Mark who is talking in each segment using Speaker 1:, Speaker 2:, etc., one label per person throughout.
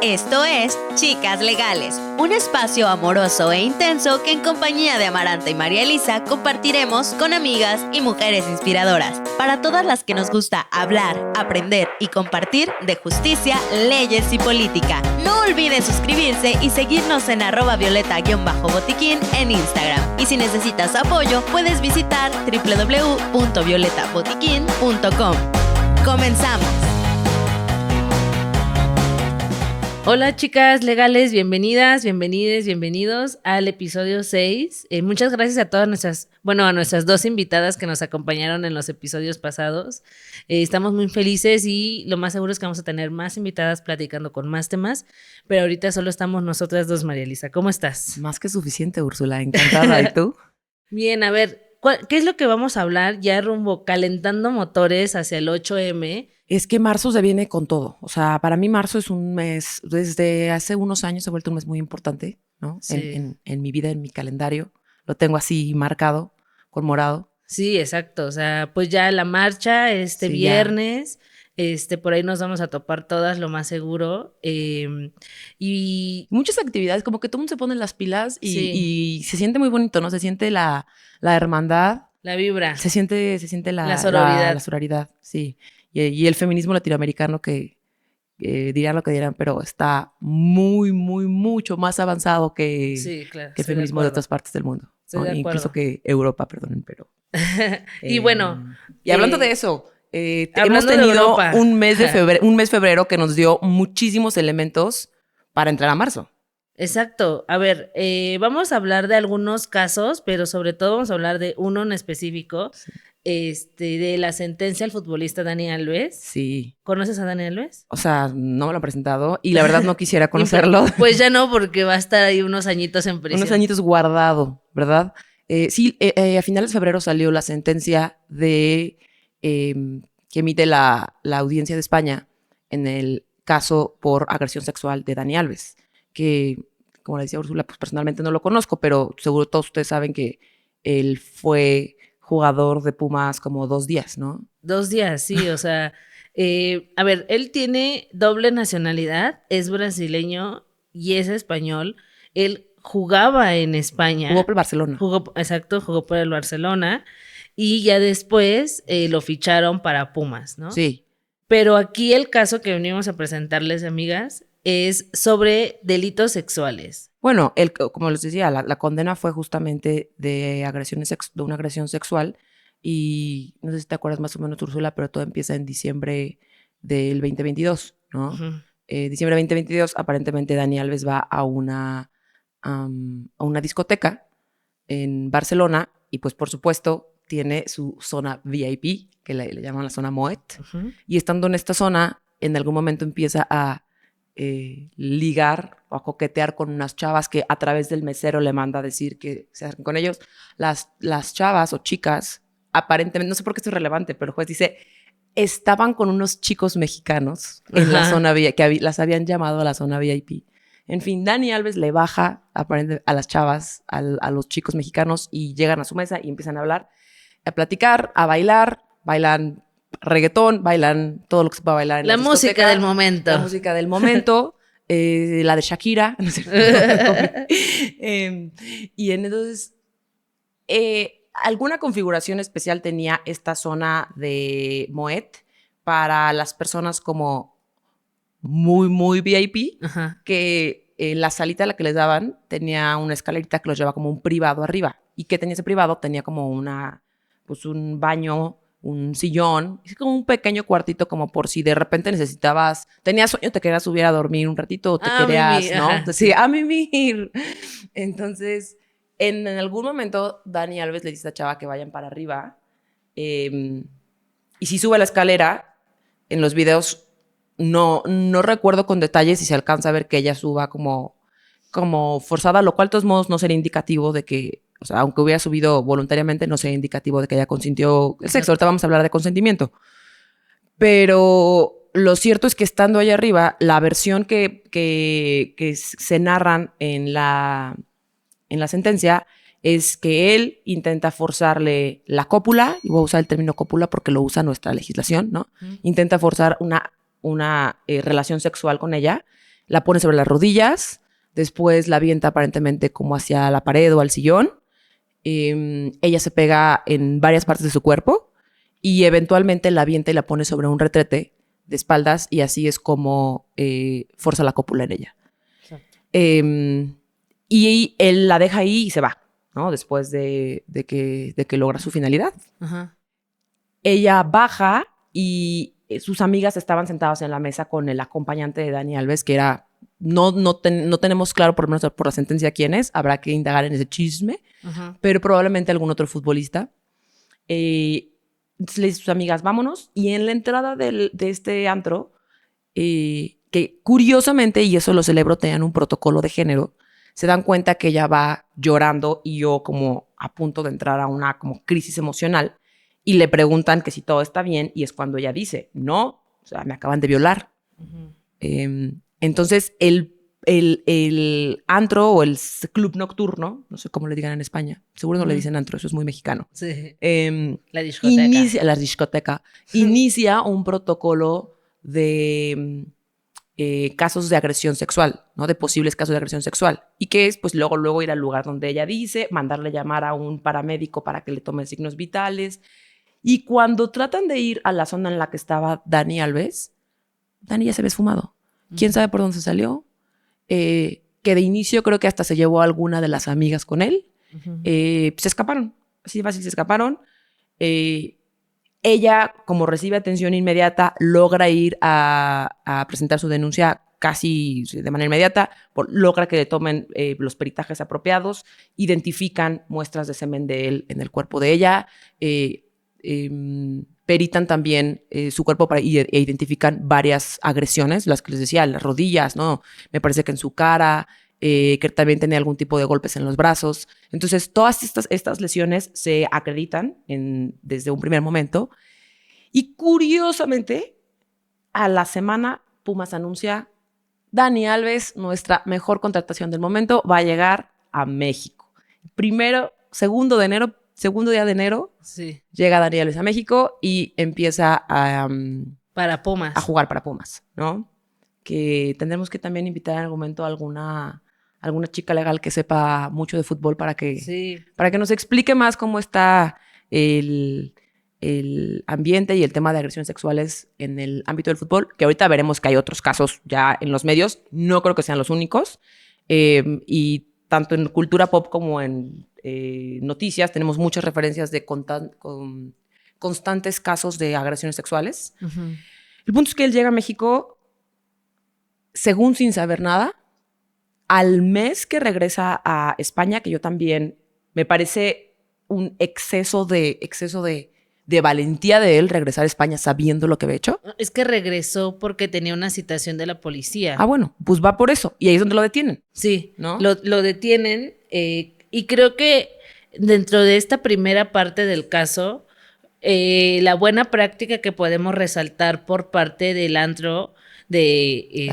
Speaker 1: Esto es Chicas Legales, un espacio amoroso e intenso que en compañía de Amaranta y María Elisa compartiremos con amigas y mujeres inspiradoras. Para todas las que nos gusta hablar, aprender y compartir de justicia, leyes y política. No olviden suscribirse y seguirnos en @violeta_botiquín en Instagram. Y si necesitas apoyo, puedes visitar www.violetabotiquín.com. ¡Comenzamos!
Speaker 2: Hola chicas legales, bienvenidas, bienvenidos al episodio 6. Muchas gracias a todas a nuestras dos invitadas que nos acompañaron en los episodios pasados. Estamos muy felices y lo más seguro es que vamos a tener más invitadas platicando con más temas, pero ahorita solo estamos nosotras dos, María Elisa. ¿Cómo estás?
Speaker 3: Más que suficiente, Úrsula, encantada. ¿Y tú?
Speaker 2: Bien, a ver, ¿qué es lo que vamos a hablar ya rumbo calentando motores hacia el 8M?
Speaker 3: Es que marzo se viene con todo. O sea, para mí marzo es un mes, desde hace unos años se ha vuelto un mes muy importante, ¿no?
Speaker 2: Sí.
Speaker 3: En mi vida, en mi calendario. Lo tengo así marcado, con morado.
Speaker 2: Sí, exacto. O sea, pues ya la marcha
Speaker 3: Sí,
Speaker 2: viernes, por ahí nos vamos a topar todas, lo más seguro. Y
Speaker 3: muchas actividades, como que todo el mundo se pone las pilas
Speaker 2: Sí.
Speaker 3: y se siente muy bonito, ¿no? Se siente la hermandad.
Speaker 2: la vibra.
Speaker 3: Se siente
Speaker 2: La sororidad.
Speaker 3: La sororidad, sí. Y el feminismo latinoamericano que dirán lo que dirán, pero está mucho más avanzado que
Speaker 2: Sí, claro.
Speaker 3: el
Speaker 2: estoy
Speaker 3: feminismo de
Speaker 2: acuerdo.
Speaker 3: otras partes del mundo.
Speaker 2: Estoy
Speaker 3: ¿no?
Speaker 2: de acuerdo.
Speaker 3: Incluso que Europa, perdonen, pero...
Speaker 2: Y bueno.
Speaker 3: Y hablando de eso, hemos
Speaker 2: hablando de
Speaker 3: tenido
Speaker 2: Europa.
Speaker 3: un mes febrero que nos dio muchísimos elementos para entrar a marzo.
Speaker 2: Exacto. A ver, vamos a hablar de algunos casos, pero sobre todo vamos a hablar de uno en específico,
Speaker 3: Sí.
Speaker 2: De la sentencia al futbolista Dani Alves.
Speaker 3: Sí.
Speaker 2: ¿Conoces a Dani Alves?
Speaker 3: O sea, no me lo han presentado y la verdad no quisiera conocerlo.
Speaker 2: Pues ya no, porque va a estar ahí unos añitos en prisión.
Speaker 3: Unos añitos guardado, ¿verdad? Sí, a finales de febrero salió la sentencia que emite la Audiencia de España en el caso por agresión sexual de Dani Alves, que, como le decía Úrsula, pues personalmente no lo conozco, pero seguro todos ustedes saben que él fue jugador de Pumas como 2 días, ¿no?
Speaker 2: 2 días, sí, o sea, a ver, él tiene doble nacionalidad, es brasileño y es español. Él jugaba en España.
Speaker 3: Jugó por el Barcelona.
Speaker 2: Jugó por el Barcelona y ya después lo ficharon para Pumas, ¿no?
Speaker 3: Sí.
Speaker 2: Pero aquí el caso que venimos a presentarles, amigas, es sobre delitos sexuales.
Speaker 3: Bueno, como les decía, la condena fue justamente de una agresión sexual y no sé si te acuerdas más o menos, Úrsula, pero todo empieza en diciembre del 2022, ¿no?
Speaker 2: Uh-huh.
Speaker 3: Diciembre de 2022, aparentemente Dani Alves va a una discoteca en Barcelona y pues por supuesto tiene su zona VIP, que le llaman la zona Moet,
Speaker 2: Uh-huh.
Speaker 3: y estando en esta zona, en algún momento empieza a ligar o a coquetear con unas chavas que a través del mesero le manda a decir que se acerquen con ellos. Las chavas o chicas, aparentemente, no sé por qué esto es relevante, pero el juez dice, estaban con unos chicos mexicanos en la zona VIP, que las habían llamado a la zona VIP. En fin, Dani Alves le baja a las chavas, a los chicos mexicanos y llegan a su mesa y empiezan a hablar, a platicar, a bailar, bailan reggaetón, bailan todo lo que se pueda bailar en la discoteca.
Speaker 2: música del momento.
Speaker 3: La música del momento, la de Shakira. No sé. Y entonces, alguna configuración especial tenía esta zona de Moet para las personas como muy VIP,
Speaker 2: Ajá.
Speaker 3: que la salita a la que les daban tenía una escalerita que los llevaba como un privado arriba. ¿Y qué tenía ese privado? Tenía como un baño, un sillón, es como un pequeño cuartito como por si de repente tenías sueño, te querías subir a dormir un ratito, te querías,
Speaker 2: mimir,
Speaker 3: ¿no?
Speaker 2: ajá.
Speaker 3: Sí, a mimir. Entonces, en algún momento, Dani Alves le dice a esta chava que vayan para arriba y si sube la escalera, en los videos no recuerdo con detalle si se alcanza a ver que ella suba como forzada, lo cual de todos modos no sería indicativo de que, o sea, aunque hubiera subido voluntariamente, no sería indicativo de que ella consintió el sexo. Ahorita vamos a hablar de consentimiento. Pero lo cierto es que estando allá arriba, la versión que se narran en la sentencia es que él intenta forzarle la cópula, y voy a usar el término cópula porque lo usa nuestra legislación, ¿no? Intenta forzar una relación sexual con ella la pone sobre las rodillas, después la avienta aparentemente como hacia la pared o al sillón. Ella se pega en varias partes de su cuerpo y eventualmente la avienta y la pone sobre un retrete de espaldas y así es como forza la cópula en ella. Y él la deja ahí y se va, ¿no? Después de que logra su finalidad.
Speaker 2: Ajá.
Speaker 3: Ella baja y sus amigas estaban sentadas en la mesa con el acompañante de Dani Alves, que era, no tenemos claro por lo menos por la sentencia quién es, habrá que indagar en ese chisme,
Speaker 2: Ajá.
Speaker 3: pero probablemente algún otro futbolista. Entonces le dice a sus amigas, vámonos, y en la entrada de este antro, que curiosamente, y eso lo celebro, tenían un protocolo de género, se dan cuenta que ella va llorando y yo como a punto de entrar a una como crisis emocional y le preguntan que si todo está bien y es cuando ella dice, no, o sea, me acaban de violar.
Speaker 2: Uh-huh.
Speaker 3: Entonces el antro o el club nocturno, no sé cómo le digan en España, seguro no le dicen antro, eso es muy mexicano.
Speaker 2: Sí.
Speaker 3: La
Speaker 2: discoteca.
Speaker 3: Inicia un protocolo de casos de agresión sexual, ¿no? De posibles casos de agresión sexual. Y que es, pues, luego ir al lugar donde ella dice, mandarle llamar a un paramédico para que le tome signos vitales. Y cuando tratan de ir a la zona en la que estaba Dani Alves, Dani ya se había esfumado. ¿Quién sabe por dónde se salió? Que de inicio creo que hasta se llevó a alguna de las amigas con él.
Speaker 2: Uh-huh.
Speaker 3: Se escaparon. Así de fácil se escaparon. Ella, como recibe atención inmediata, logra ir a presentar su denuncia casi de manera inmediata, logra que le tomen los peritajes apropiados, identifican muestras de semen de él en el cuerpo de ella, peritan también su cuerpo e identifican varias agresiones, las que les decía, las rodillas, ¿no? Me parece que en su cara, que también tenía algún tipo de golpes en los brazos. Entonces, todas estas lesiones se acreditan desde un primer momento. Y curiosamente, a la semana, Pumas anuncia, Dani Alves, nuestra mejor contratación del momento, va a llegar a México. Segundo día de enero,
Speaker 2: sí,
Speaker 3: llega Dani Alves a México y empieza
Speaker 2: para Pumas.
Speaker 3: A jugar para Pumas, ¿no? Que tendremos que también invitar en algún momento a alguna chica legal que sepa mucho de fútbol para que nos explique más cómo está el ambiente y el tema de agresiones sexuales en el ámbito del fútbol, que ahorita veremos que hay otros casos ya en los medios, no creo que sean los únicos, y tanto en cultura pop como en noticias tenemos muchas referencias de constantes casos de agresiones sexuales.
Speaker 2: Uh-huh.
Speaker 3: El punto es que él llega a México según sin saber nada. Al mes que regresa a España, que yo también me parece un exceso de valentía de él regresar a España sabiendo lo que había hecho.
Speaker 2: Es que regresó porque tenía una citación de la policía.
Speaker 3: Ah, bueno, pues va por eso. Y ahí es donde lo detienen.
Speaker 2: Sí,
Speaker 3: ¿no?
Speaker 2: Lo detienen y creo que dentro de esta primera parte del caso, la buena práctica que podemos resaltar por parte del antro de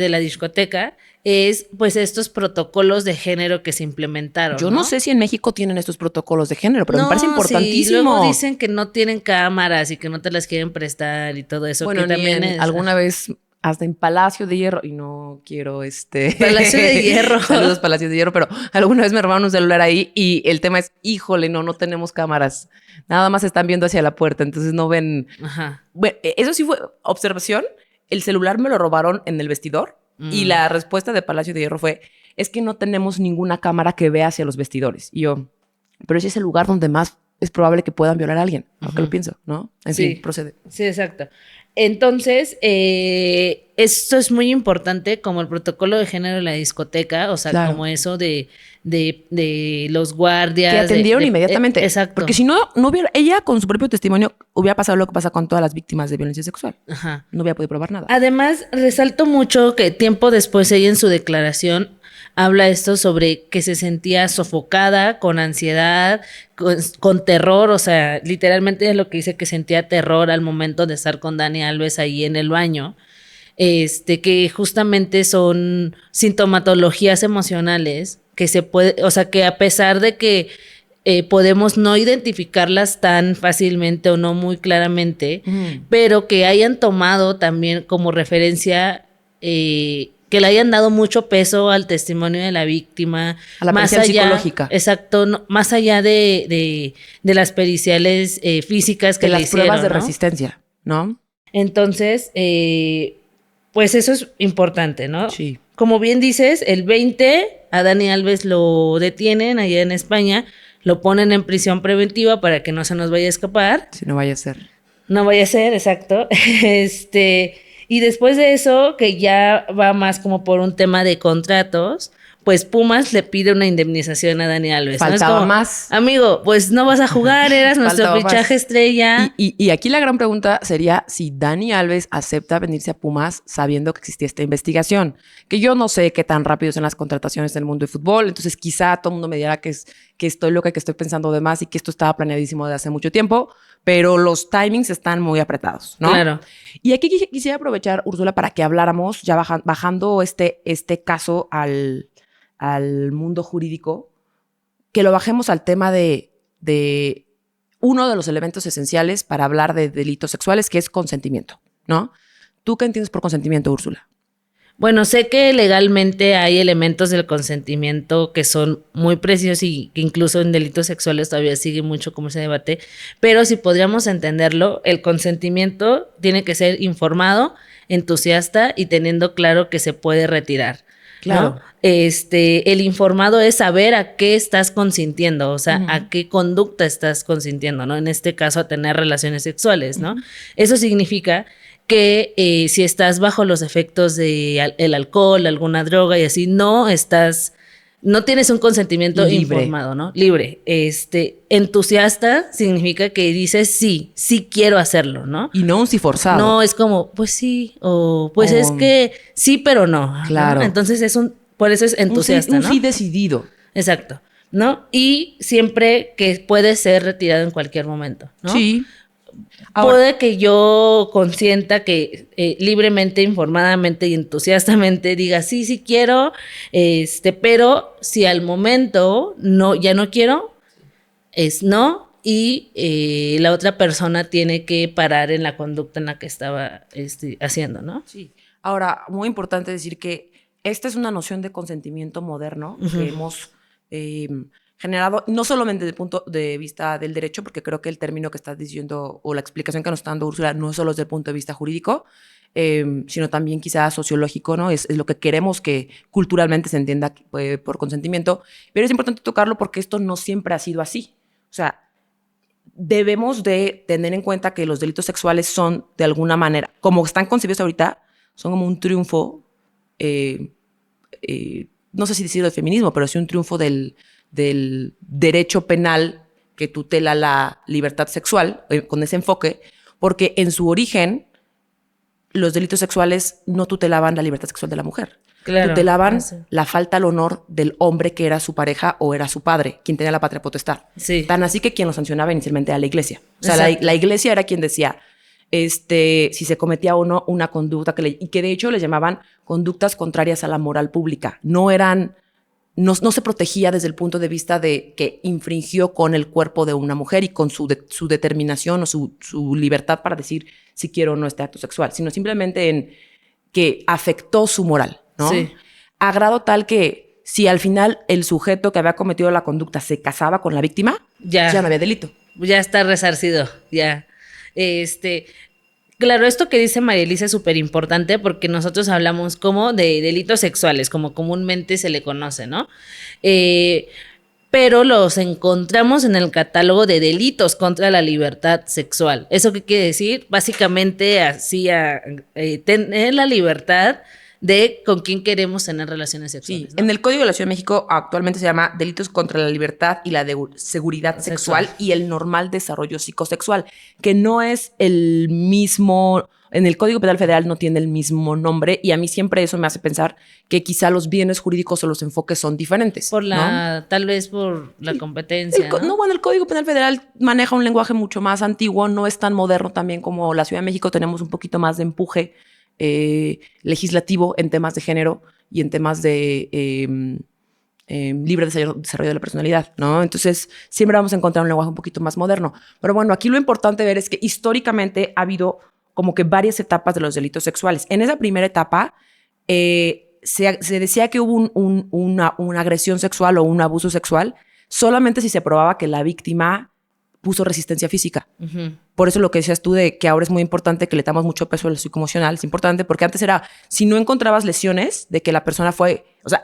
Speaker 2: la discoteca es pues estos protocolos de género que se implementaron.
Speaker 3: Yo no sé si en México tienen estos protocolos de género, pero me parece importantísimo.
Speaker 2: Sí, luego dicen que no tienen cámaras y que no te las quieren prestar y todo eso.
Speaker 3: Bueno,
Speaker 2: que también es
Speaker 3: alguna vez hasta en Palacio de Hierro, y no quiero
Speaker 2: Palacio de Hierro.
Speaker 3: Saludos, Palacio de Hierro, pero alguna vez me robaron un celular ahí y el tema es, híjole, no tenemos cámaras. Nada más están viendo hacia la puerta, entonces no ven.
Speaker 2: Ajá.
Speaker 3: Bueno, eso sí fue observación. El celular me lo robaron en el vestidor y la respuesta de Palacio de Hierro fue, es que no tenemos ninguna cámara que vea hacia los vestidores. Y yo, pero ese es el lugar donde más es probable que puedan violar a alguien. Aunque lo pienso, ¿no? En fin, procede.
Speaker 2: Sí, exacto. Entonces, esto es muy importante, como el protocolo de género de la discoteca, o sea, claro, como eso de los guardias.
Speaker 3: Que atendieron inmediatamente.
Speaker 2: Exacto.
Speaker 3: Porque si no hubiera, ella con su propio testimonio hubiera pasado lo que pasa con todas las víctimas de violencia sexual.
Speaker 2: Ajá.
Speaker 3: No hubiera podido probar nada.
Speaker 2: Además, resalto mucho que tiempo después ella en su declaración habla esto sobre que se sentía sofocada, con ansiedad, con terror, o sea, literalmente es lo que dice, que sentía terror al momento de estar con Dani Alves ahí en el baño, que justamente son sintomatologías emocionales que se puede, o sea, que a pesar de que podemos no identificarlas tan fácilmente o no muy claramente, pero que hayan tomado también como referencia que que le hayan dado mucho peso al testimonio de la víctima.
Speaker 3: A la
Speaker 2: más
Speaker 3: pericial
Speaker 2: allá,
Speaker 3: psicológica.
Speaker 2: Exacto, más allá de las periciales físicas que
Speaker 3: De
Speaker 2: le
Speaker 3: las pruebas de
Speaker 2: hicieron, ¿no?
Speaker 3: resistencia, ¿no?
Speaker 2: Entonces, pues eso es importante, ¿no?
Speaker 3: Sí.
Speaker 2: Como bien dices, el 20 a Dani Alves lo detienen allá en España, lo ponen en prisión preventiva para que no se nos vaya a escapar.
Speaker 3: Si no vaya a ser.
Speaker 2: No vaya a ser, exacto. Y después de eso, que ya va más como por un tema de contratos, pues Pumas le pide una indemnización a Dani Alves, ¿no? Es
Speaker 3: Faltaba
Speaker 2: como,
Speaker 3: más.
Speaker 2: amigo, pues no vas a jugar, eras nuestro
Speaker 3: Faltaba más.
Speaker 2: fichaje estrella.
Speaker 3: Y aquí la gran pregunta sería si Dani Alves acepta venirse a Pumas sabiendo que existía esta investigación. Que yo no sé qué tan rápido son las contrataciones en el mundo del fútbol, entonces quizá todo el mundo me dirá que estoy loca, que estoy pensando de más y que esto estaba planeadísimo desde hace mucho tiempo, pero los timings están muy apretados, ¿no?
Speaker 2: Claro.
Speaker 3: Y aquí quisiera aprovechar, Úrsula, para que habláramos, ya bajando este caso al mundo jurídico, que lo bajemos al tema de uno de los elementos esenciales para hablar de delitos sexuales, que es consentimiento, ¿no? ¿Tú qué entiendes por consentimiento, Úrsula?
Speaker 2: Bueno, sé que legalmente hay elementos del consentimiento que son muy precisos y que incluso en delitos sexuales todavía sigue mucho como ese debate, pero si podríamos entenderlo, el consentimiento tiene que ser informado, entusiasta y teniendo claro que se puede retirar.
Speaker 3: Claro.
Speaker 2: ¿No? El informado es saber a qué estás consintiendo, o sea, a qué conducta estás consintiendo, ¿no? En este caso, a tener relaciones sexuales, ¿no? Eso significa que si estás bajo los efectos de el alcohol, alguna droga y así, no tienes un consentimiento
Speaker 3: libre.
Speaker 2: informado, ¿no? Libre. Entusiasta significa que dices sí quiero hacerlo, ¿no?
Speaker 3: Y no un sí forzado.
Speaker 2: No es como, pues sí, o pues es que sí, pero no.
Speaker 3: Claro.
Speaker 2: ¿no? Entonces por eso es entusiasta,
Speaker 3: un
Speaker 2: ¿no?
Speaker 3: sí decidido.
Speaker 2: Exacto, ¿no? Y siempre que puede ser retirado en cualquier momento, ¿no?
Speaker 3: Sí. Ahora,
Speaker 2: Puede que yo consienta que libremente, informadamente y entusiastamente diga sí quiero, pero si al momento ya no quiero, es no, y la otra persona tiene que parar en la conducta en la que estaba haciendo, ¿no?
Speaker 3: sí. Ahora, muy importante decir que esta es una noción de consentimiento moderno que hemos generado, no solamente desde el punto de vista del derecho, porque creo que el término que estás diciendo o la explicación que nos está dando Úrsula no es solo desde el punto de vista jurídico, sino también quizás sociológico, ¿no? Es lo que queremos que culturalmente se entienda por consentimiento, pero es importante tocarlo porque esto no siempre ha sido así. O sea, debemos de tener en cuenta que los delitos sexuales son, de alguna manera, como están concebidos ahorita, son como un triunfo, no sé si decirlo del feminismo, pero sí un triunfo del derecho penal que tutela la libertad sexual, con ese enfoque, porque en su origen los delitos sexuales no tutelaban la libertad sexual de la mujer.
Speaker 2: Claro,
Speaker 3: tutelaban
Speaker 2: sí.
Speaker 3: la falta al honor del hombre que era su pareja o era su padre, quien tenía la patria potestad.
Speaker 2: Sí.
Speaker 3: Tan así que quien lo sancionaba inicialmente era la iglesia. O sea,
Speaker 2: Exacto.
Speaker 3: la iglesia era quien decía si se cometía o no una conducta y que de hecho le llamaban conductas contrarias a la moral pública. No se protegía desde el punto de vista de que infringió con el cuerpo de una mujer y con su determinación o su libertad para decir si quiero o no este acto sexual, sino simplemente en que afectó su moral, ¿no?
Speaker 2: Sí.
Speaker 3: A grado tal que si al final el sujeto que había cometido la conducta se casaba con la víctima, ya no había delito.
Speaker 2: Ya está resarcido, ya. Claro, esto que dice María Elisa es súper importante porque nosotros hablamos como de delitos sexuales, como comúnmente se le conoce, ¿no? Pero los encontramos en el catálogo de delitos contra la libertad sexual. ¿Eso qué quiere decir? Básicamente tener la libertad de con quién queremos tener relaciones sexuales.
Speaker 3: Sí,
Speaker 2: ¿no?
Speaker 3: en el Código de la Ciudad de México actualmente se llama Delitos contra la Libertad y la Seguridad Sexual y el normal desarrollo psicosexual, que no es el mismo, en el Código Penal Federal no tiene el mismo nombre y a mí siempre eso me hace pensar que quizá los bienes jurídicos o los enfoques son diferentes.
Speaker 2: Tal vez por la competencia.
Speaker 3: Bueno, el Código Penal Federal maneja un lenguaje mucho más antiguo, no es tan moderno también como la Ciudad de México, tenemos un poquito más de empuje legislativo en temas de género y en temas de libre desarrollo de la personalidad, ¿no? Entonces, siempre vamos a encontrar un lenguaje un poquito más moderno. Pero bueno, aquí lo importante ver es que históricamente ha habido como que varias etapas de los delitos sexuales. En esa primera etapa, se decía que hubo una agresión sexual o un abuso sexual solamente si se probaba que la víctima puso resistencia física. Por eso lo que decías tú de que ahora es muy importante que le damos mucho peso al psicoemocional, es importante porque antes era, si no encontrabas lesiones de que la persona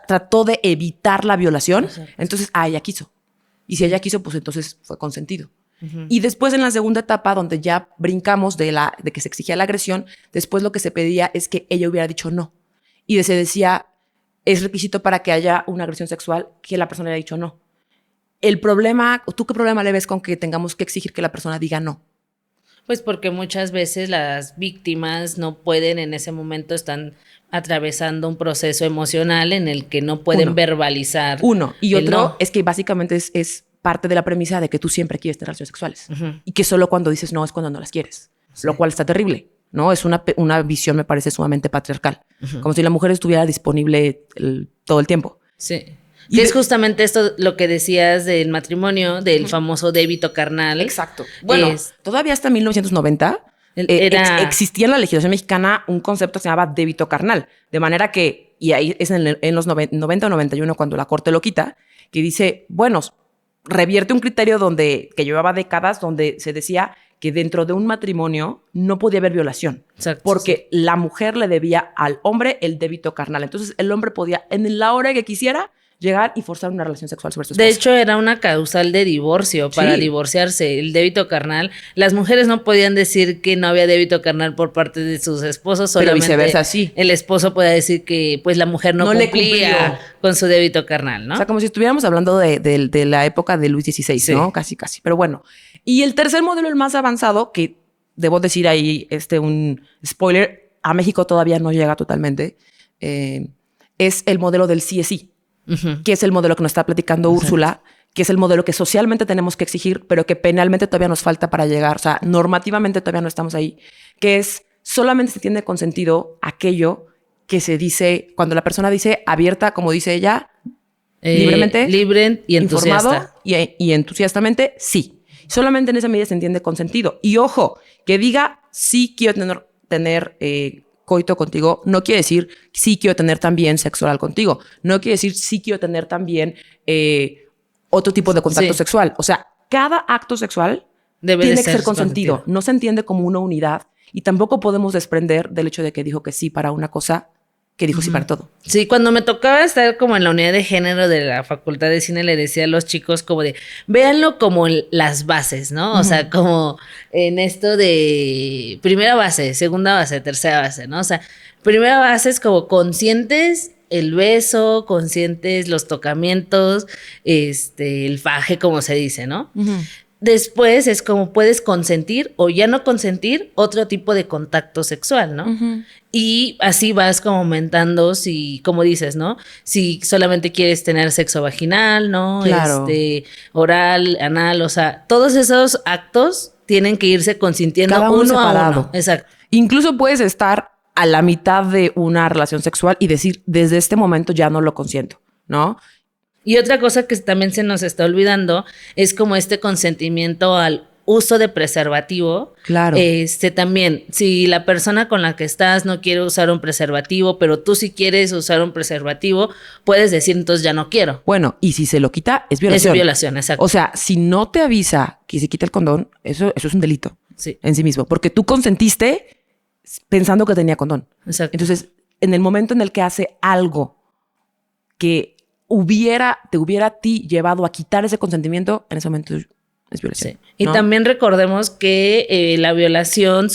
Speaker 3: trató de evitar la violación, entonces, ella quiso. Y si ella quiso, pues entonces fue consentido. Y después en la segunda etapa, donde ya brincamos de que se exigía la agresión, después lo que se pedía es que ella hubiera dicho no. Y se decía, es requisito para que haya una agresión sexual que la persona haya dicho no. El problema, ¿tú qué problema le ves con que tengamos que exigir que la persona diga no?
Speaker 2: Pues porque muchas veces las víctimas no pueden en ese momento, están atravesando un proceso emocional en el que no pueden verbalizar.
Speaker 3: Y otro es que básicamente es parte de la premisa de que tú siempre quieres tener relaciones sexuales y que solo cuando dices no es cuando no las quieres, lo cual está terrible, ¿no? Es una visión, me parece, sumamente patriarcal, como si la mujer estuviera disponible todo el tiempo.
Speaker 2: Sí. Y es justamente esto lo que decías del matrimonio, del famoso débito carnal.
Speaker 3: Exacto. Bueno, todavía hasta 1990 existía en la legislación mexicana un concepto que se llamaba débito carnal. De manera que, y ahí es en los 90 o 91 cuando la Corte lo quita, que dice, bueno, revierte un criterio que llevaba décadas donde se decía que dentro de un matrimonio no podía haber violación. Exacto, porque la mujer le debía al hombre el débito carnal. Entonces el hombre podía, en la hora que quisiera, llegar y forzar una relación sexual sobre su esposa.
Speaker 2: De hecho, era una causal de divorcio para divorciarse, el débito carnal. Las mujeres no podían decir que no había débito carnal por parte de sus esposos, solamente
Speaker 3: pero viceversa, sí.
Speaker 2: El esposo podía decir que pues la mujer no cumplía con su débito carnal, ¿no?
Speaker 3: O sea, como si estuviéramos hablando de la época de Luis XVI, ¿no? Casi. Pero bueno. Y el tercer modelo, el más avanzado, que debo decir ahí un spoiler, a México todavía no llega totalmente, es el modelo del CSI. Que es el modelo que nos está platicando Úrsula, que es el modelo que socialmente tenemos que exigir, pero que penalmente todavía nos falta para llegar. O sea, normativamente todavía no estamos ahí. Que es, solamente se tiene consentido aquello que se dice, cuando la persona dice abierta, como dice ella, libremente,
Speaker 2: libre y entusiasta.
Speaker 3: Y entusiastamente, sí. Solamente en esa medida se entiende consentido. Y ojo, que diga sí quiero tener coito contigo, no quiere decir sí quiero tener también sexo oral contigo. No quiere decir sí quiero tener también otro tipo de contacto sexual. O sea, cada acto sexual tiene que ser consentido. No se entiende como una unidad y tampoco podemos desprender del hecho de que dijo que sí para una cosa, que dijo sí para todo.
Speaker 2: Sí, cuando me tocaba estar como en la unidad de género de la Facultad de Cine, le decía a los chicos como de, véanlo como las bases, ¿no? O sea, como en esto de primera base, segunda base, tercera base, ¿no? O sea, primera base es como conscientes el beso, conscientes los tocamientos, el faje, como se dice, ¿no? Después es como puedes consentir o ya no consentir otro tipo de contacto sexual, ¿no? Y así vas como aumentando si, como dices, ¿no? Si solamente quieres tener sexo vaginal, ¿no?
Speaker 3: Claro.
Speaker 2: Oral, anal, o sea, todos esos actos tienen que irse consintiendo
Speaker 3: cada uno separado.
Speaker 2: A uno. Exacto.
Speaker 3: Incluso puedes estar a la mitad de una relación sexual y decir, desde este momento ya no lo consiento, ¿no?
Speaker 2: Y otra cosa que también se nos está olvidando es como este consentimiento al uso de preservativo.
Speaker 3: Claro.
Speaker 2: También, si la persona con la que estás no quiere usar un preservativo, pero tú sí quieres usar un preservativo, puedes decir, entonces ya no quiero.
Speaker 3: Bueno, y si se lo quita, es violación.
Speaker 2: Es violación, exacto.
Speaker 3: O sea, si no te avisa que se quita el condón, eso es un delito en sí mismo. Porque tú consentiste pensando que tenía condón.
Speaker 2: Exacto.
Speaker 3: Entonces, en el momento en el que hace algo que te hubiera a ti llevado a quitar ese consentimiento, en ese momento es violación.
Speaker 2: Sí. Y también recordemos que la violación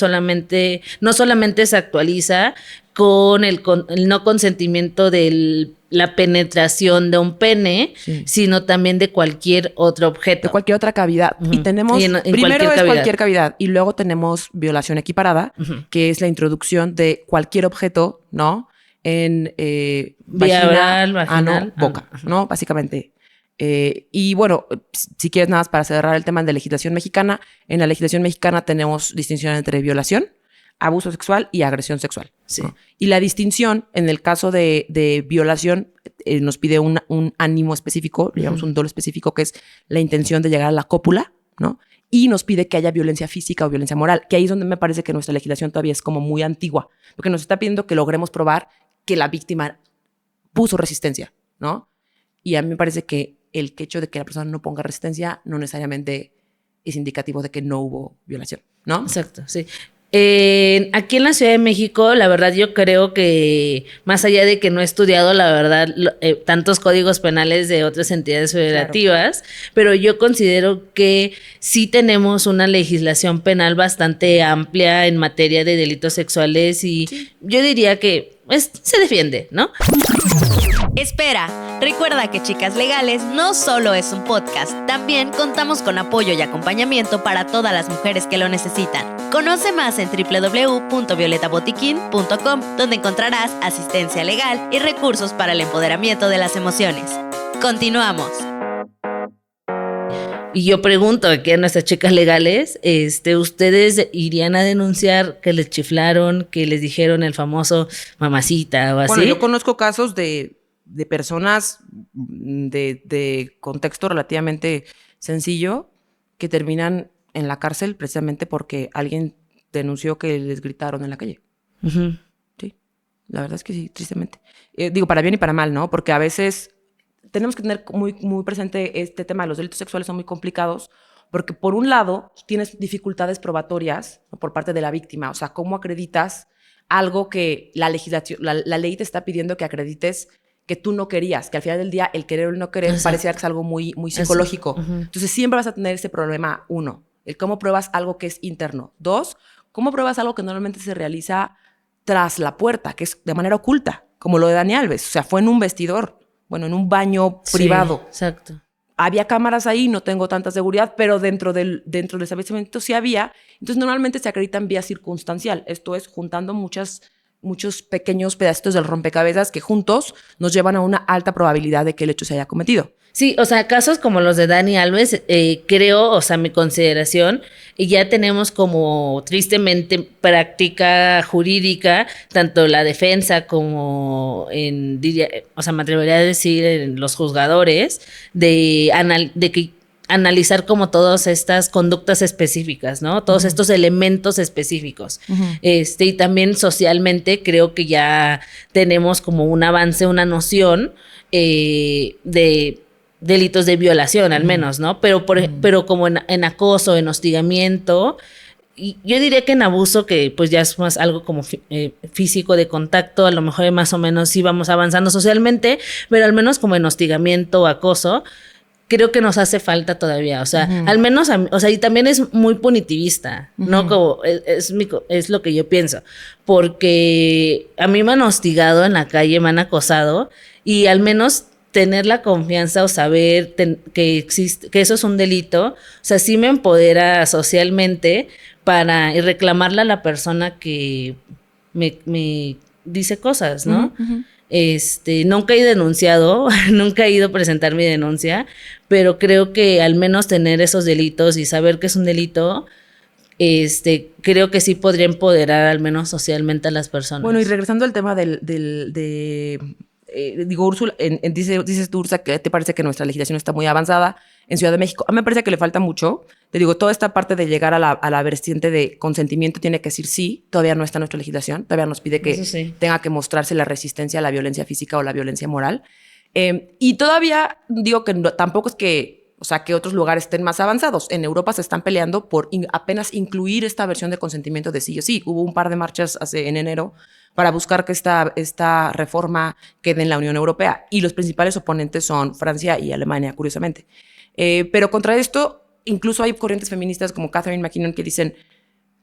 Speaker 2: no solamente se actualiza con el no consentimiento de la penetración de un pene, sino también de cualquier otro objeto.
Speaker 3: De cualquier otra cavidad. Y tenemos, primero es cualquier cavidad, y luego tenemos violación equiparada, que es la introducción de cualquier objeto, ¿no? En
Speaker 2: vía oral, vaginal,
Speaker 3: boca, ¿no? Básicamente. Y bueno, si quieres nada más para cerrar el tema de legislación mexicana, en la legislación mexicana tenemos distinción entre violación, abuso sexual y agresión sexual.
Speaker 2: Sí.
Speaker 3: ¿No? Y la distinción, en el caso de violación, nos pide un ánimo específico, le llamamos un dolo específico, que es la intención de llegar a la cópula, ¿no? Y nos pide que haya violencia física o violencia moral, que ahí es donde me parece que nuestra legislación todavía es como muy antigua, porque nos está pidiendo que logremos probar que la víctima puso resistencia, ¿no? Y a mí me parece que el hecho de que la persona no ponga resistencia no necesariamente es indicativo de que no hubo violación, ¿no?
Speaker 2: Exacto, sí. Aquí en la Ciudad de México, la verdad yo creo que más allá de que no he estudiado, la verdad, tantos códigos penales de otras entidades federativas, pero yo considero que sí tenemos una legislación penal bastante amplia en materia de delitos sexuales y yo diría que se defiende, ¿no?
Speaker 1: Espera, recuerda que Chicas Legales no solo es un podcast, también contamos con apoyo y acompañamiento para todas las mujeres que lo necesitan. Conoce más en www.violetabotiquin.com, donde encontrarás asistencia legal y recursos para el empoderamiento de las emociones. Continuamos.
Speaker 2: Y yo pregunto aquí a nuestras chicas legales, ¿ustedes irían a denunciar que les chiflaron, que les dijeron el famoso mamacita o así?
Speaker 3: Bueno, yo conozco casos de personas de contexto relativamente sencillo que terminan en la cárcel precisamente porque alguien denunció que les gritaron en la calle.
Speaker 2: Uh-huh.
Speaker 3: Sí, la verdad es que sí, tristemente. Digo, para bien y para mal, ¿no? Porque a veces tenemos que tener muy, muy presente este tema. Los delitos sexuales son muy complicados porque, por un lado, tienes dificultades probatorias por parte de la víctima. O sea, ¿cómo acreditas algo que la legislación, la ley te está pidiendo que acredites que tú no querías? Que al final del día el querer o el no querer parecía que es algo muy, muy psicológico. Uh-huh. Entonces siempre vas a tener ese problema, uno, el cómo pruebas algo que es interno. Dos, cómo pruebas algo que normalmente se realiza tras la puerta, que es de manera oculta, como lo de Dani Alves. O sea, fue en un vestidor, bueno, en un baño privado.
Speaker 2: Exacto.
Speaker 3: Había cámaras ahí, no tengo tanta seguridad, pero dentro del establecimiento sí había. Entonces normalmente se acreditan vía circunstancial. Esto es juntando muchos pequeños pedacitos del rompecabezas que juntos nos llevan a una alta probabilidad de que el hecho se haya cometido.
Speaker 2: Sí, o sea, casos como los de Dani Alves, creo, o sea, mi consideración, ya tenemos como tristemente práctica jurídica, tanto la defensa como o sea, me atrevería a decir en los juzgadores, de que analizar como todas estas conductas específicas, ¿no? Todos estos elementos específicos. Y también socialmente creo que ya tenemos como un avance, una noción de delitos de violación, al menos, ¿no? Pero como en acoso, en hostigamiento, y yo diría que en abuso, que pues ya es más algo como físico de contacto, a lo mejor más o menos sí vamos avanzando socialmente, pero al menos como en hostigamiento o acoso, creo que nos hace falta todavía, o sea, al menos, o sea, y también es muy punitivista, ¿no? Como es lo que yo pienso, porque a mí me han hostigado en la calle, me han acosado, y al menos tener la confianza o saber que existe, que eso es un delito, o sea, sí me empodera socialmente y reclamarle a la persona que me dice cosas, ¿no? Nunca he denunciado, nunca he ido a presentar mi denuncia, pero creo que al menos tener esos delitos y saber que es un delito, creo que sí podría empoderar al menos socialmente a las personas.
Speaker 3: Bueno, y regresando al tema digo, Úrsula, dices tú, Úrsula, que te parece que nuestra legislación está muy avanzada en Ciudad de México. A mí me parece que le falta mucho. Te digo, toda esta parte de llegar a la vertiente de consentimiento tiene que decir sí, todavía no está en nuestra legislación, todavía nos pide que tenga que mostrarse la resistencia a la violencia física o la violencia moral. Y todavía digo que tampoco es que, o sea, que otros lugares estén más avanzados. En Europa se están peleando por apenas incluir esta versión de consentimiento de sí o sí. Hubo un par de marchas en enero para buscar que esta reforma quede en la Unión Europea. Y los principales oponentes son Francia y Alemania, curiosamente. Pero contra esto, incluso hay corrientes feministas como Catherine McKinnon que dicen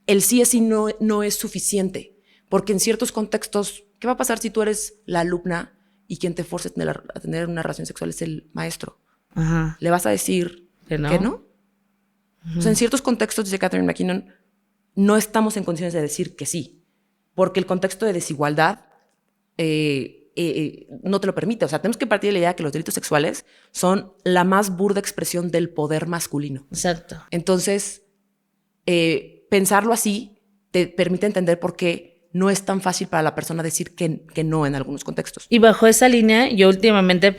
Speaker 3: el sí es sí no es suficiente. Porque en ciertos contextos, ¿qué va a pasar si tú eres la alumna y quien te force a tener una relación sexual es el maestro?
Speaker 2: Ajá.
Speaker 3: ¿Le vas a decir que no? Uh-huh. O sea, en ciertos contextos, dice Catherine McKinnon, no estamos en condiciones de decir que sí. Porque el contexto de desigualdad no te lo permite. O sea, tenemos que partir de la idea de que los delitos sexuales son la más burda expresión del poder masculino.
Speaker 2: Exacto.
Speaker 3: Entonces, pensarlo así te permite entender por qué no es tan fácil para la persona decir que no en algunos contextos.
Speaker 2: Y bajo esa línea, yo últimamente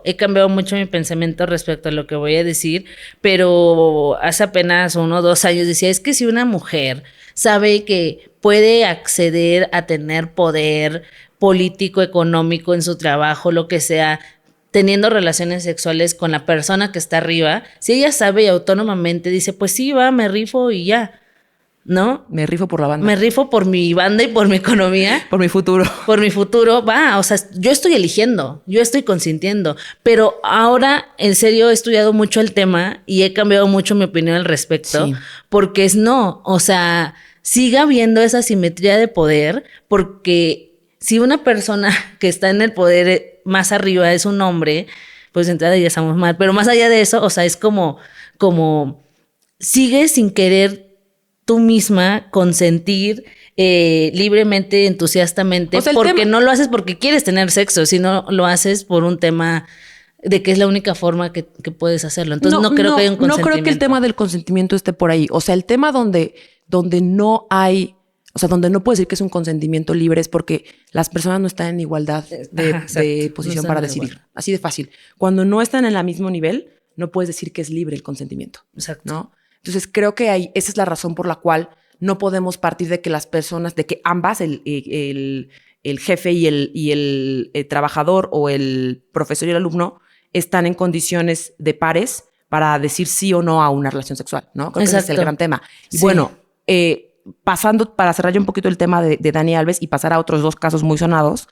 Speaker 2: he cambiado mucho mi pensamiento respecto a lo que voy a decir, pero hace apenas 1 o 2 años decía, es que si una mujer sabe que puede acceder a tener poder político, económico, en su trabajo, lo que sea, teniendo relaciones sexuales con la persona que está arriba, si ella sabe y autónomamente dice, pues sí, va, me rifo y ya, ¿no?
Speaker 3: Me rifo por la banda.
Speaker 2: Me rifo por mi banda y por mi economía.
Speaker 3: Por mi futuro.
Speaker 2: Por mi futuro, va, o sea, yo estoy eligiendo, yo estoy consintiendo, pero ahora en serio he estudiado mucho el tema y he cambiado mucho mi opinión al respecto,
Speaker 3: Sí.
Speaker 2: porque o sea, siga habiendo esa simetría de poder, porque si una persona que está en el poder más arriba es un hombre, pues de entrada ya estamos mal, pero más allá de eso, o sea, es como sigue sin querer tú misma consentir libremente, entusiastamente,
Speaker 3: O sea, el
Speaker 2: porque
Speaker 3: tema-
Speaker 2: no lo haces porque quieres tener sexo, sino lo haces por un tema de que es la única forma que puedes hacerlo. Entonces no creo que haya un consentimiento.
Speaker 3: No creo que el tema del consentimiento esté por ahí. O sea, el tema donde no hay, o sea, donde no puedes decir que es un consentimiento libre es porque las personas no están en igualdad de
Speaker 2: exacto.
Speaker 3: posición
Speaker 2: No
Speaker 3: para
Speaker 2: están
Speaker 3: decidir.
Speaker 2: igual.
Speaker 3: Así de fácil. Cuando no están en el mismo nivel, no puedes decir que es libre el consentimiento.
Speaker 2: Exacto.
Speaker 3: ¿No? Entonces creo que esa es la razón por la cual no podemos partir de que las personas, de que ambas, el jefe y el trabajador o el profesor y el alumno, están en condiciones de pares para decir sí o no a una relación sexual, ¿no? Creo que ese es el gran tema. Y
Speaker 2: Sí.
Speaker 3: bueno, pasando, para cerrar ya un poquito el tema de Dani Alves y pasar a otros dos casos muy sonados,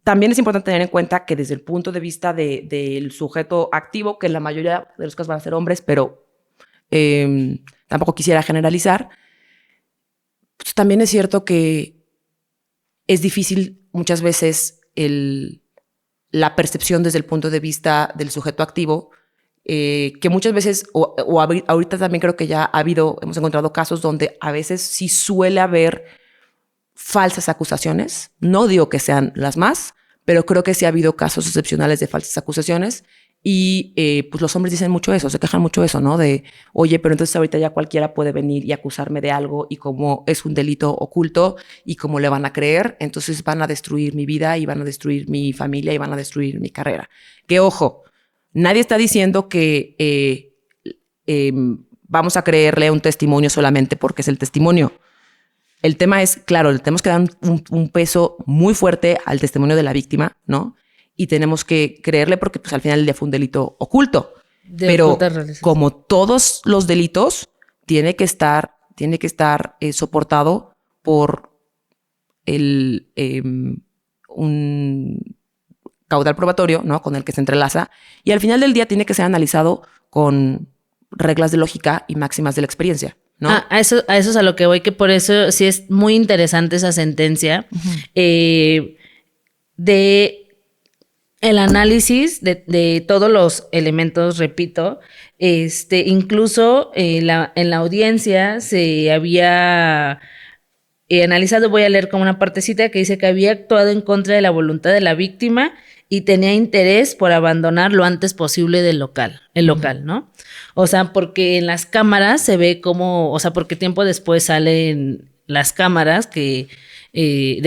Speaker 3: también es importante tener en cuenta que desde el punto de vista del sujeto activo, que en la mayoría de los casos van a ser hombres, pero tampoco quisiera generalizar, pues también es cierto que es difícil muchas veces la percepción desde el punto de vista del sujeto activo, que muchas veces, ahorita también creo que ya hemos encontrado casos donde a veces sí suele haber falsas acusaciones. No digo que sean las más, pero creo que sí ha habido casos excepcionales de falsas acusaciones y pues los hombres dicen mucho eso, se quejan mucho eso, ¿no? De, oye, pero entonces ahorita ya cualquiera puede venir y acusarme de algo y como es un delito oculto y como le van a creer, entonces van a destruir mi vida y van a destruir mi familia y van a destruir mi carrera. Que ojo, nadie está diciendo que vamos a creerle un testimonio solamente porque es el testimonio. El tema es, claro, le tenemos que dar un peso muy fuerte al testimonio de la víctima, ¿no? Y tenemos que creerle porque pues, al final el día fue un delito oculto. Pero como todos los delitos, tiene que estar soportado por un caudal probatorio, ¿no? Con el que se entrelaza. Y al final del día tiene que ser analizado con reglas de lógica y máximas de la experiencia, ¿no?
Speaker 2: A eso es a lo que voy, que por eso sí es muy interesante esa sentencia de el análisis de todos los elementos, repito, incluso en la audiencia se había analizado, voy a leer como una partecita que dice que había actuado en contra de la voluntad de la víctima y tenía interés por abandonar lo antes posible el local, ¿no? O sea, porque en las cámaras se ve como, o sea, porque tiempo después salen las cámaras de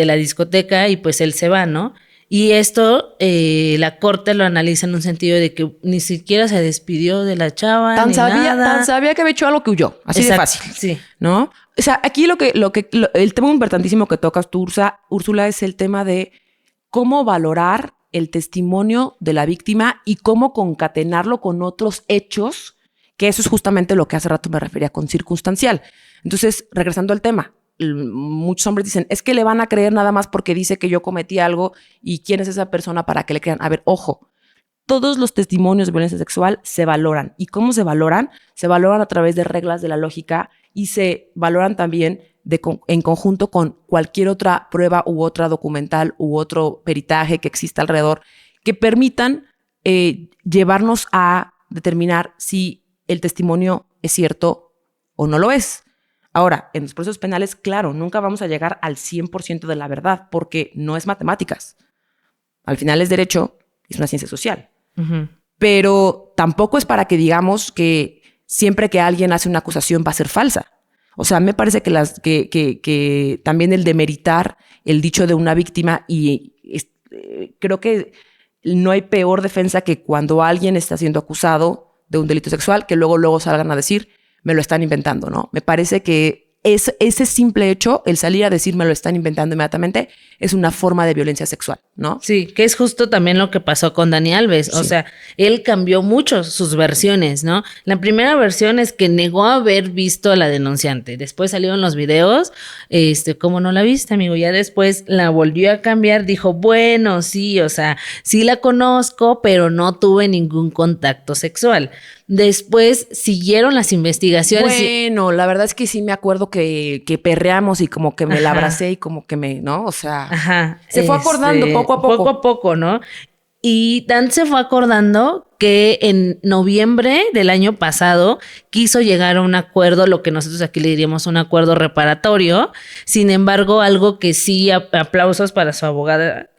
Speaker 2: la discoteca y pues él se va, ¿no? Y esto la corte lo analiza en un sentido de que ni siquiera se despidió de la chava,
Speaker 3: Tan
Speaker 2: ni nada.
Speaker 3: Tan sabía que había hecho algo que huyó. Así
Speaker 2: Exacto,
Speaker 3: de fácil.
Speaker 2: Sí.
Speaker 3: ¿No? O sea, aquí el tema importantísimo que tocas tú, Úrsula, es el tema de cómo valorar el testimonio de la víctima y cómo concatenarlo con otros hechos, que eso es justamente lo que hace rato me refería con circunstancial. Entonces, regresando al tema, muchos hombres dicen, es que le van a creer nada más porque dice que yo cometí algo y quién es esa persona para que le crean. A ver, ojo, todos los testimonios de violencia sexual se valoran. ¿Y cómo se valoran? Se valoran a través de reglas de la lógica y se valoran también en conjunto con cualquier otra prueba u otra documental u otro peritaje que exista alrededor que permitan llevarnos a determinar si el testimonio es cierto o no lo es. Ahora, en los procesos penales, claro, nunca vamos a llegar al 100% de la verdad porque no es matemáticas. Al final es derecho, es una ciencia social. Uh-huh. Pero tampoco es para que digamos que siempre que alguien hace una acusación va a ser falsa. O sea, me parece que también el demeritar el dicho de una víctima y creo que no hay peor defensa que cuando alguien está siendo acusado de un delito sexual que luego salgan a decir me lo están inventando, ¿no? Me parece que ese simple hecho, el salir a decir me lo están inventando inmediatamente, es una forma de violencia sexual, ¿no?
Speaker 2: Sí, que es justo también lo que pasó con Dani Alves. O
Speaker 3: Sí.
Speaker 2: sea, él cambió mucho sus versiones, ¿no? La primera versión es que negó haber visto a la denunciante. Después salieron los videos, ¿cómo no la viste, amigo? Ya después la volvió a cambiar, dijo, bueno, sí, o sea, sí la conozco, pero no tuve ningún contacto sexual. Después siguieron las investigaciones.
Speaker 3: Bueno, la verdad es que sí me acuerdo que perreamos y como que me la
Speaker 2: Ajá.
Speaker 3: abracé y como que me, ¿no? O sea,
Speaker 2: Ajá.
Speaker 3: se fue acordando poco a poco.
Speaker 2: Poco a poco, ¿no? Y Dan se fue acordando que en noviembre del año pasado quiso llegar a un acuerdo, lo que nosotros aquí le diríamos un acuerdo reparatorio. Sin embargo, algo que sí, aplausos para su abogada,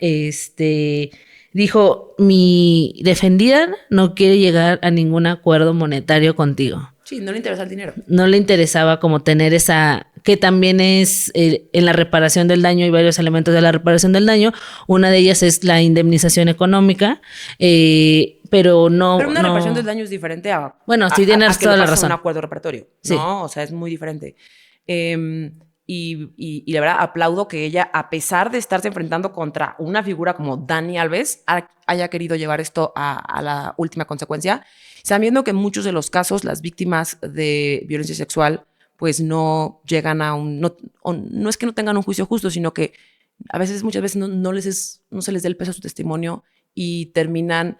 Speaker 2: dijo, mi defendida no quiere llegar a ningún acuerdo monetario contigo.
Speaker 3: Sí, no le interesa el dinero.
Speaker 2: No le interesaba como tener esa, que también es en la reparación del daño, hay varios elementos de la reparación del daño. Una de ellas es la indemnización económica, pero no.
Speaker 3: Pero una
Speaker 2: no,
Speaker 3: reparación del daño es diferente a.
Speaker 2: Bueno, sí, tienes
Speaker 3: que
Speaker 2: toda
Speaker 3: le
Speaker 2: la
Speaker 3: pase
Speaker 2: razón.
Speaker 3: un acuerdo reparatorio.
Speaker 2: Sí.
Speaker 3: No, o sea, es muy diferente. Y la verdad, aplaudo que ella, a pesar de estarse enfrentando contra una figura como Dani Alves, haya querido llevar esto a la última consecuencia, sabiendo que en muchos de los casos las víctimas de violencia sexual pues no llegan a un... No es que no tengan un juicio justo, sino que muchas veces no se les dé el peso a su testimonio y terminan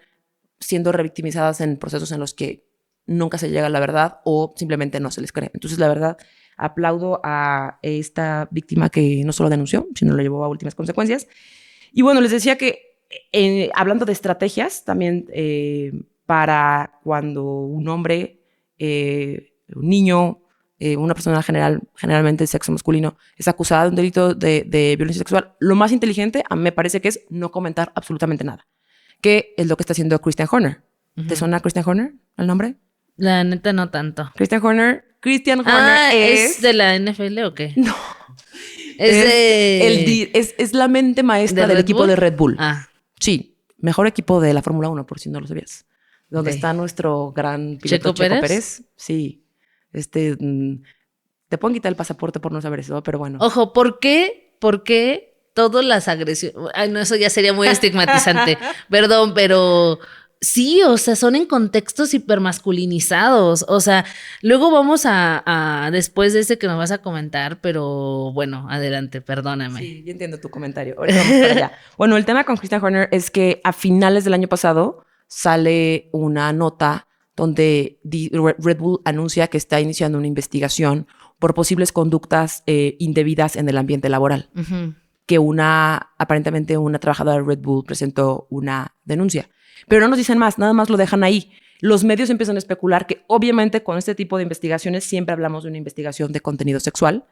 Speaker 3: siendo revictimizadas en procesos en los que nunca se llega a la verdad o simplemente no se les cree. Entonces, la verdad, aplaudo a esta víctima que no solo denunció, sino lo llevó a últimas consecuencias. Y bueno, les decía que hablando de estrategias, también para cuando un hombre, un niño, una persona generalmente de sexo masculino, es acusada de un delito de violencia sexual, lo más inteligente a mí me parece que es no comentar absolutamente nada, que es lo que está haciendo Christian Horner.
Speaker 2: Ujú.
Speaker 3: ¿Te suena Christian Horner el nombre?
Speaker 2: La neta no tanto.
Speaker 3: Christian Horner
Speaker 2: ¿es de la NFL o qué?
Speaker 3: No. Es la mente maestra del equipo de Red Bull.
Speaker 2: Ah.
Speaker 3: Sí, mejor equipo de la Fórmula 1, por si no lo sabías. Donde
Speaker 2: Ok.
Speaker 3: está nuestro gran piloto Checo Pérez. Sí. Te pueden quitar el pasaporte por no saber eso, pero bueno.
Speaker 2: Ojo, ¿por qué todas las agresiones? Ay, no, eso ya sería muy estigmatizante. Perdón, pero sí, o sea, son en contextos hipermasculinizados. O sea, luego vamos a después de ese que nos vas a comentar, pero bueno, adelante, perdóname.
Speaker 3: Sí, yo entiendo tu comentario. Ahorita vamos para allá. Bueno, el tema con Christian Horner es que a finales del año pasado sale una nota donde Red Bull anuncia que está iniciando una investigación por posibles conductas indebidas en el ambiente laboral.
Speaker 2: Uh-huh.
Speaker 3: Que aparentemente una trabajadora de Red Bull presentó una denuncia. Pero no nos dicen más, nada más lo dejan ahí. Los medios empiezan a especular que obviamente con este tipo de investigaciones siempre hablamos de una investigación de contenido sexual.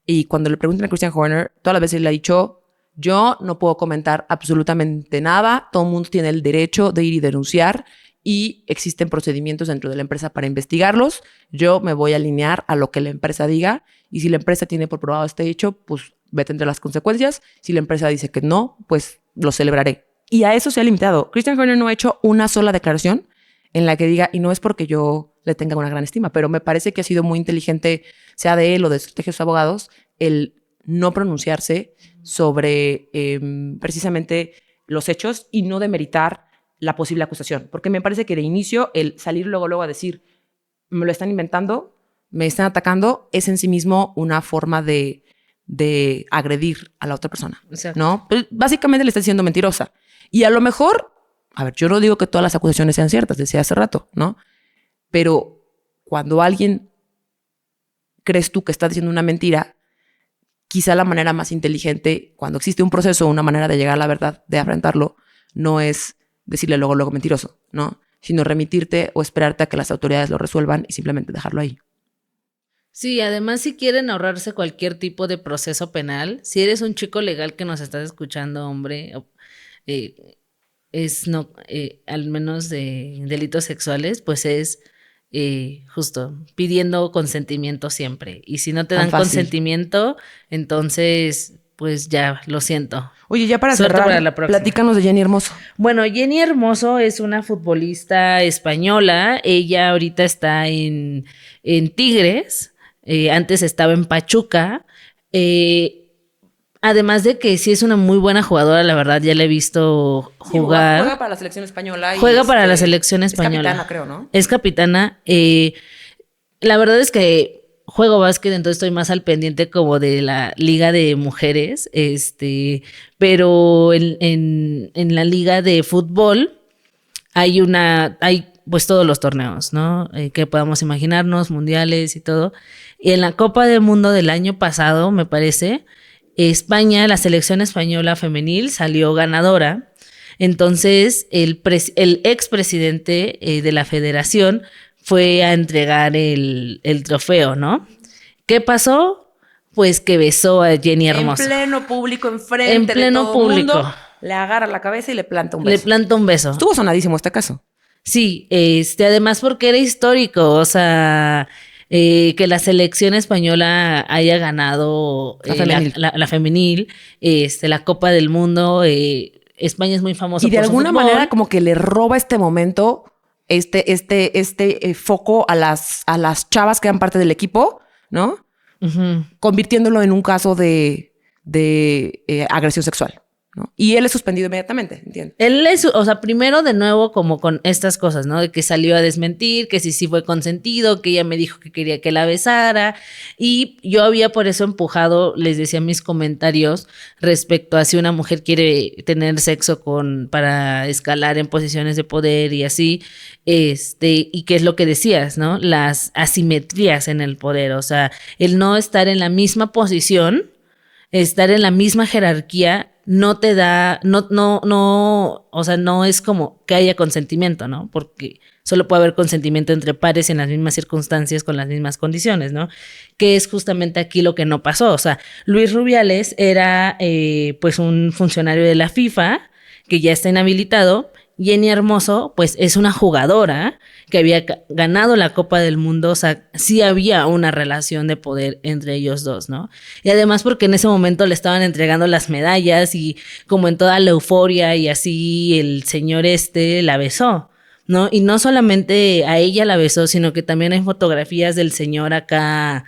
Speaker 3: Y cuando le preguntan a Christian Horner, todas las veces le ha dicho, yo no puedo comentar absolutamente nada, todo el mundo tiene el derecho de ir y denunciar y existen procedimientos dentro de la empresa para investigarlos. Yo me voy a alinear a lo que la empresa diga y si la empresa tiene por probado este hecho, pues tendré las consecuencias. Si la empresa dice que no, pues lo celebraré. Y a eso se ha limitado. Christian Horner no ha hecho una sola declaración en la que diga, y no es porque yo le tenga una gran estima, pero me parece que ha sido muy inteligente, sea de él o de sus abogados, el no pronunciarse sobre precisamente los hechos y no demeritar la posible acusación. Porque me parece que de inicio el salir luego a decir, me lo están inventando, me están atacando, es en sí mismo una forma de agredir a la otra persona,
Speaker 2: Exacto.
Speaker 3: ¿no? Pues básicamente le está diciendo mentirosa. Y a lo mejor, a ver, yo no digo que todas las acusaciones sean ciertas, decía hace rato, ¿no? Pero cuando alguien crees tú que está diciendo una mentira, quizá la manera más inteligente, cuando existe un proceso, una manera de llegar a la verdad, de afrontarlo, no es decirle luego mentiroso, ¿no? Sino remitirte o esperarte a que las autoridades lo resuelvan y simplemente dejarlo ahí.
Speaker 2: Sí, además si quieren ahorrarse cualquier tipo de proceso penal, si eres un chico legal que nos estás escuchando, hombre, al menos de delitos sexuales, pues es justo pidiendo consentimiento siempre. Y si no te dan consentimiento, entonces pues ya, lo siento.
Speaker 3: Oye, ya para
Speaker 2: Suerte
Speaker 3: cerrar,
Speaker 2: para la próxima.
Speaker 3: Platícanos de Jenny Hermoso.
Speaker 2: Bueno, Jenny Hermoso es una futbolista española. Ella ahorita está en Tigres. antes estaba en Pachuca. Además de que sí es una muy buena jugadora, la verdad, ya la he visto jugar.
Speaker 3: Juega para la selección española.
Speaker 2: Juega para la selección española.
Speaker 3: Es capitana, creo, ¿no?
Speaker 2: Es capitana. La verdad es que juego básquet, entonces estoy más al pendiente como de la liga de mujeres, pero en la liga de fútbol hay pues todos los torneos, ¿no? Que podamos imaginarnos, mundiales y todo. Y en la Copa del Mundo del año pasado, me parece, España, la selección española femenil salió ganadora. Entonces, el expresidente de la federación fue a entregar el trofeo, ¿no? ¿Qué pasó? Pues que besó a Jenny Hermoso.
Speaker 3: En pleno público, enfrente de todo el mundo, le agarra la cabeza y le planta un beso.
Speaker 2: Le planta un beso.
Speaker 3: Estuvo sonadísimo este caso.
Speaker 2: Sí, además porque era histórico, o sea, que la selección española haya ganado la femenil, la Copa del Mundo. España es muy famosa
Speaker 3: y de
Speaker 2: por su
Speaker 3: alguna
Speaker 2: fútbol.
Speaker 3: manera como que le roba este momento, foco a las chavas que eran parte del equipo, ¿no?
Speaker 2: Uh-huh.
Speaker 3: Convirtiéndolo en un caso de agresión sexual, ¿no? Y él es suspendido inmediatamente, ¿entiendes?
Speaker 2: Él es, o sea, primero de nuevo como con estas cosas, ¿no? De que salió a desmentir, que sí fue consentido, que ella me dijo que quería que la besara. Y yo había por eso empujado, les decía mis comentarios respecto a si una mujer quiere tener sexo para escalar en posiciones de poder y así, y qué es lo que decías, ¿no? Las asimetrías en el poder, o sea, el no estar en la misma posición, estar en la misma jerarquía, no te da, o sea, no es como que haya consentimiento, ¿no? Porque solo puede haber consentimiento entre pares en las mismas circunstancias, con las mismas condiciones, ¿no? Que es justamente aquí lo que no pasó. O sea, Luis Rubiales era, pues, un funcionario de la FIFA que ya está inhabilitado. Jenny Hermoso, pues, es una jugadora que había ganado la Copa del Mundo, o sea, sí había una relación de poder entre ellos dos, ¿no? Y además porque en ese momento le estaban entregando las medallas y como en toda la euforia y así el señor la besó, ¿no? Y no solamente a ella la besó, sino que también hay fotografías del señor acá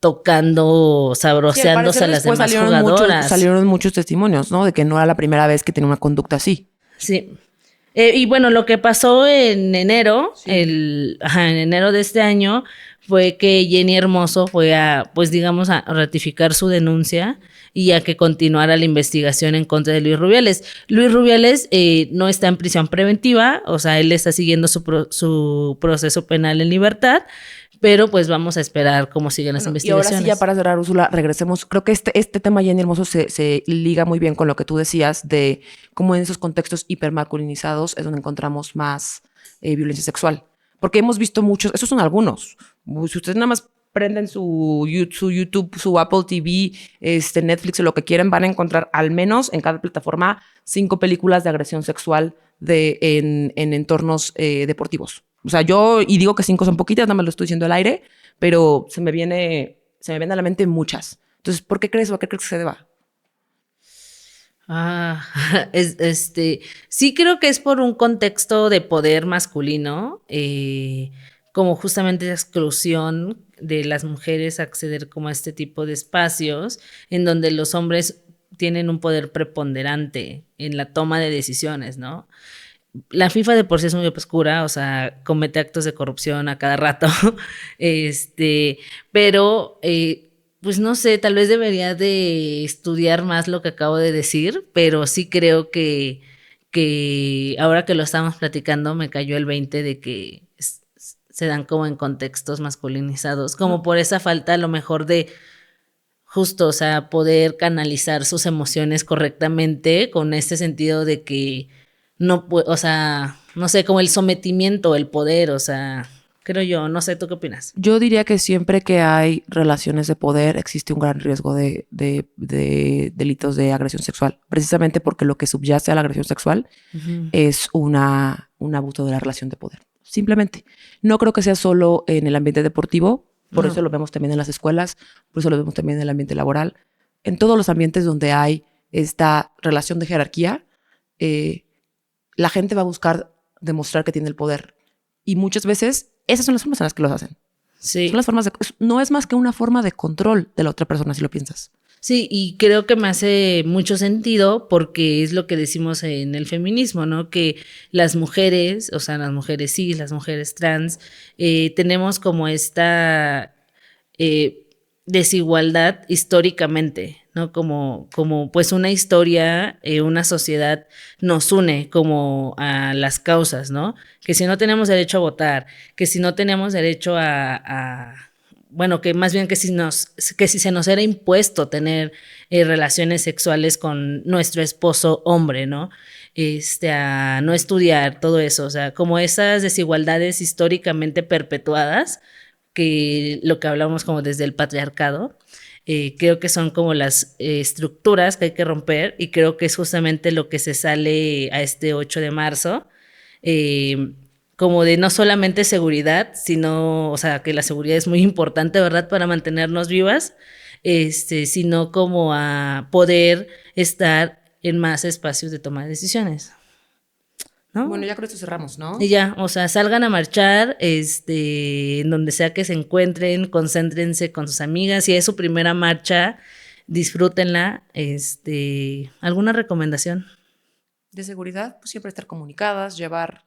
Speaker 2: tocando, sabroseándose a las demás jugadoras.
Speaker 3: Salieron muchos testimonios, ¿no? De que no era la primera vez que tenía una conducta así.
Speaker 2: Sí. Y bueno, lo que pasó en enero, sí. En enero de este año, fue que Jenny Hermoso fue a ratificar su denuncia y a que continuara la investigación en contra de Luis Rubiales. Luis Rubiales no está en prisión preventiva, o sea, él está siguiendo su proceso penal en libertad, pero pues vamos a esperar cómo siguen las investigaciones.
Speaker 3: Y ahora sí, ya para cerrar, Úrsula, regresemos. Creo que este tema, Jenny Hermoso, se liga muy bien con lo que tú decías de cómo en esos contextos hipermasculinizados es donde encontramos más violencia sexual. Porque hemos visto muchos, esos son algunos. Si ustedes nada más prenden su YouTube, su Apple TV, Netflix o lo que quieran, van a encontrar al menos en cada plataforma 5 películas de agresión sexual en entornos deportivos. O sea, y digo que 5 son poquitas, no me lo estoy diciendo al aire, pero se me viene a la mente muchas. Entonces, ¿por qué crees o a qué crees que se deba?
Speaker 2: Sí creo que es por un contexto de poder masculino, como justamente la exclusión de las mujeres a acceder como a este tipo de espacios en donde los hombres tienen un poder preponderante en la toma de decisiones, ¿no? La FIFA de por sí es muy oscura, o sea, comete actos de corrupción a cada rato, pero pues no sé, tal vez debería de estudiar más lo que acabo de decir, pero sí creo que ahora que lo estamos platicando me cayó el 20 de que se dan como en contextos masculinizados, como por esa falta a lo mejor de justo, o sea, poder canalizar sus emociones correctamente con este sentido de que no, o sea, no sé, como el sometimiento, el poder, o sea, creo yo, no sé, ¿tú qué opinas?
Speaker 3: Yo diría que siempre que hay relaciones de poder existe un gran riesgo de delitos de agresión sexual, precisamente porque lo que subyace a la agresión sexual es un abuso de la relación de poder, simplemente. No creo que sea solo en el ambiente deportivo, por eso lo vemos también en las escuelas, por eso lo vemos también en el ambiente laboral, en todos los ambientes donde hay esta relación de jerarquía, la gente va a buscar demostrar que tiene el poder. Y muchas veces esas son las formas en las que lo hacen.
Speaker 2: Sí.
Speaker 3: Son las formas no es más que una forma de control de la otra persona, si lo piensas.
Speaker 2: Sí, y creo que me hace mucho sentido porque es lo que decimos en el feminismo, ¿no? Que las mujeres, o sea, las mujeres cis, las mujeres trans, tenemos como esta desigualdad históricamente, ¿no? Como pues una historia, una sociedad nos une como a las causas, ¿no? Que si no tenemos derecho a votar, que si no tenemos derecho bueno, que más bien que si se nos era impuesto tener relaciones sexuales con nuestro esposo hombre, ¿no? A no estudiar, todo eso, o sea, como esas desigualdades históricamente perpetuadas, que lo que hablamos como desde el patriarcado, creo que son como las estructuras que hay que romper y creo que es justamente lo que se sale a este 8 de marzo, como de no solamente seguridad, sino, o sea, que la seguridad es muy importante, ¿verdad?, para mantenernos vivas, sino como a poder estar en más espacios de toma de decisiones, ¿no?
Speaker 3: Bueno, ya con esto cerramos, ¿no?
Speaker 2: Y ya, o sea, salgan a marchar, en donde sea que se encuentren, concéntrense con sus amigas, si es su primera marcha, disfrútenla, ¿alguna recomendación?
Speaker 3: De seguridad, pues siempre estar comunicadas, llevar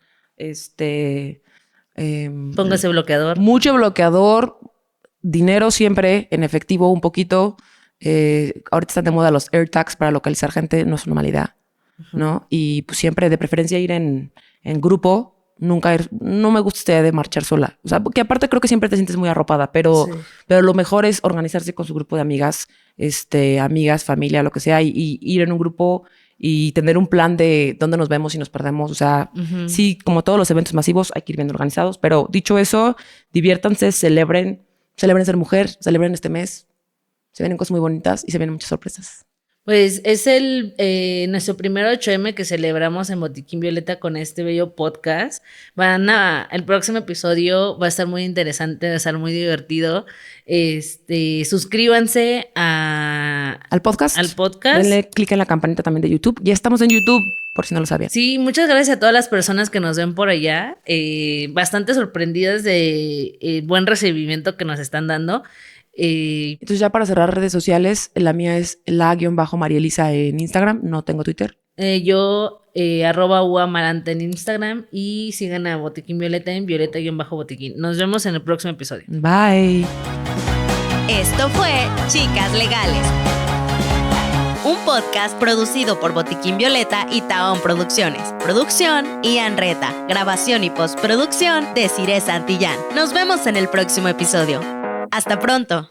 Speaker 2: Póngase bloqueador.
Speaker 3: mucho bloqueador, dinero siempre en efectivo, un poquito. Ahorita están de moda los AirTags para localizar gente, no es una mala idea, ¿no? Y pues siempre de preferencia ir en grupo, nunca ir, no me gusta esta idea de marchar sola. O sea, porque aparte creo que siempre te sientes muy arropada, pero lo mejor es organizarse con su grupo de amigas, amigas, familia, lo que sea, y ir en un grupo y tener un plan de dónde nos vemos y nos perdemos. O sea, sí, como todos los eventos masivos, hay que ir bien organizados. Pero dicho eso, diviértanse, celebren ser mujer, celebren este mes. Se vienen cosas muy bonitas y se vienen muchas sorpresas.
Speaker 2: Pues es nuestro primer 8M que celebramos en Botiquín Violeta con este bello podcast. El próximo episodio va a estar muy interesante, va a estar muy divertido. Suscríbanse
Speaker 3: al podcast.
Speaker 2: Denle
Speaker 3: clic en la campanita también de YouTube. Ya estamos en YouTube, por si no lo sabían.
Speaker 2: Sí, muchas gracias a todas las personas que nos ven por allá. Bastante sorprendidas de buen recibimiento que nos están dando.
Speaker 3: Entonces ya para cerrar redes sociales, la mía es la_Marielisa en Instagram, no tengo Twitter.
Speaker 2: Yo @uamarante en Instagram y sigan a Botiquín Violeta en Violeta_Botiquín. Nos vemos en el próximo episodio.
Speaker 3: Bye.
Speaker 1: Esto fue Chicas Legales, un podcast producido por Botiquín Violeta y Taón Producciones. Producción, Ian Reta. Grabación y postproducción, Desiree Santillán. Nos vemos en el próximo episodio. ¡Hasta pronto!